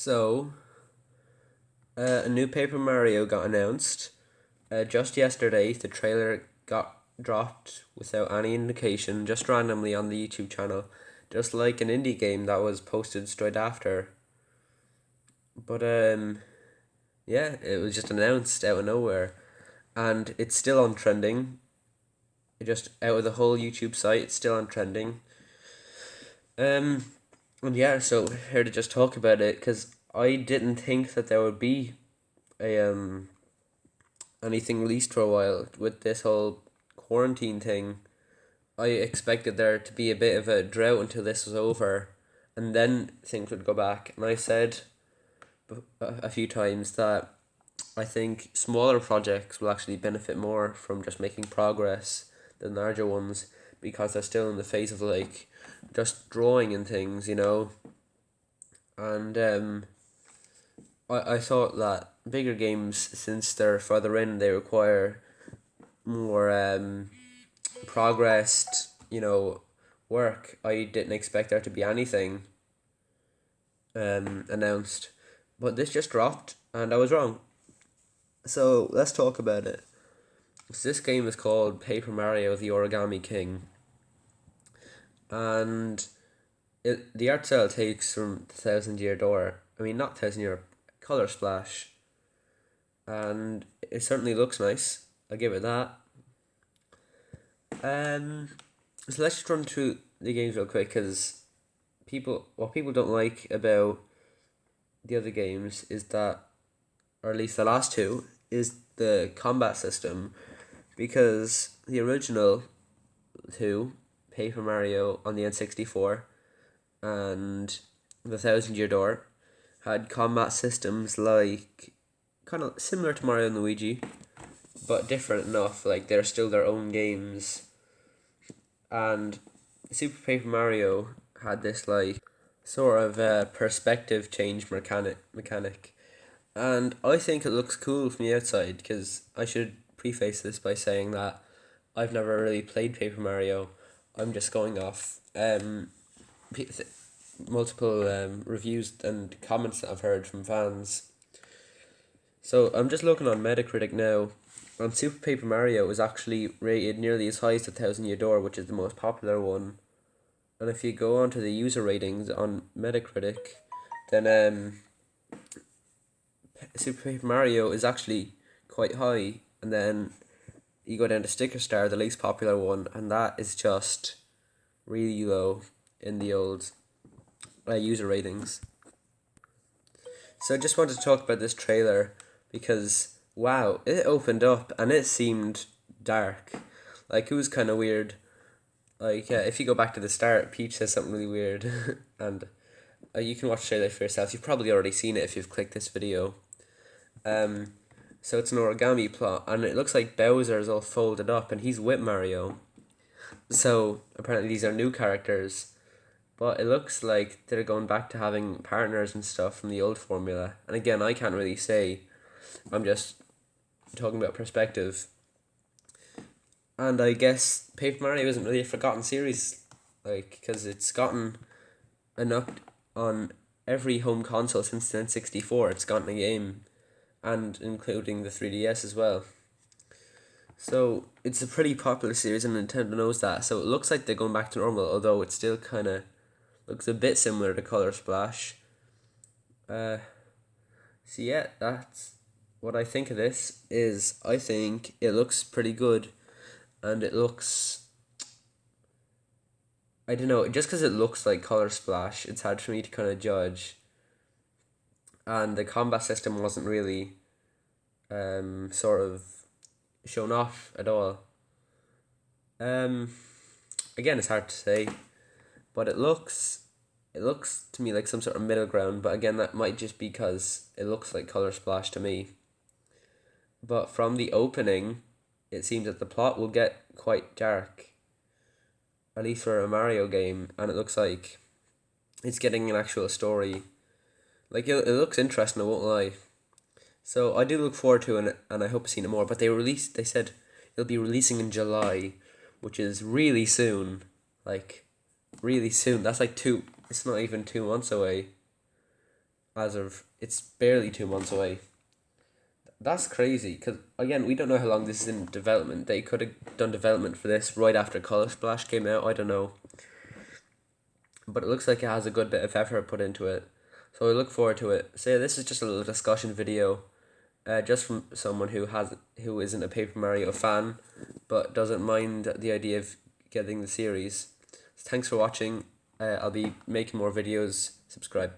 So, a new Paper Mario got announced. Just yesterday, the trailer got dropped without any indication, just randomly on the YouTube channel, just like an indie game that was posted straight after. But yeah, it was just announced out of nowhere, and it's still on trending. Just out of the whole YouTube site, it's still on trending. Um, and yeah, so here to just talk about it because I didn't think that there would be a anything released for a while with this whole quarantine thing. I expected there to be a bit of a drought until this was over, and then things would go back. And I said a few times that I think smaller projects will actually benefit more from just making progress than larger ones because they're still in the phase of like just drawing and things. And I thought that bigger games, since they're further in, they require more progressed, work. I didn't expect there to be anything announced, but this just dropped, and I was wrong. So let's talk about it. So this game is called Paper Mario: The Origami King, and the art style takes from Thousand Year Door. I mean, not Thousand Year, Color Splash, and it certainly looks nice. I give it that. Um, so let's just run through the games real quick because what people don't like about the other games is that, or at least the last two, is the combat system, because the original two, Paper Mario on the N64 and the Thousand Year Door, had combat systems like kind of similar to Mario and Luigi, but different enough. Like they're still their own games, and Super Paper Mario had this like sort of perspective change mechanic, and I think it looks cool from the outside. Because I should preface this by saying that I've never really played Paper Mario. I'm just going off p- th- multiple reviews and comments that I've heard from fans. So I'm just looking on Metacritic now, and Super Paper Mario is actually rated nearly as high as the Thousand Year Door, which is the most popular one. And if you go on to the user ratings on Metacritic, then Super Paper Mario is actually quite high, and then you go down to Sticker Star, the least popular one, and that is just really low in the old user ratings. So I just wanted to talk about this trailer because wow, it opened up and it seemed dark. Like it was kind of weird. Like if you go back to the start, Peach says something really weird, and you can watch the trailer for yourself. You've probably already seen it if you've clicked this video. Um, so it's an origami plot, and it looks like Bowser is all folded up, and he's with Mario. So apparently these are new characters, but it looks like they're going back to having partners and stuff from the old formula. And again, I can't really say. I'm just talking about perspective. And I guess Paper Mario isn't really a forgotten series, like because it's gotten an up on every home console since the N64. It's gotten a game, and including the 3DS as well. So it's a pretty popular series, and Nintendo knows that. So it looks like they're going back to normal, although it still kind of looks a bit similar to Color Splash. Uh, so yeah, that's what I think of this. Is I think it looks pretty good, and it looks, I don't know, just because it looks like Color Splash, it's hard for me to kind of judge. And the combat system wasn't really sort of shown off at all. Um, Again, it's hard to say, but it looks to me like some sort of middle ground. But again, that might just be because it looks like Color Splash to me. But from the opening, it seems that the plot will get quite dark, at least for a Mario game, and it looks like it's getting an actual story. Like it looks interesting, I won't lie. So I do look forward to it, and I hope to see it more. But they said it'll be releasing in July, which is really soon. Like, really soon. That's like two. It's not even 2 months away. as of it's barely 2 months away. That's crazy because again we don't know how long this is in development. They could have done development for this right after Color Splash came out. I don't know, but it looks like it has a good bit of effort put into it. So I look forward to it. So yeah, this is just a little discussion video, just from someone who isn't a Paper Mario fan, but doesn't mind the idea of getting the series. So thanks for watching. I'll be making more videos. Subscribe.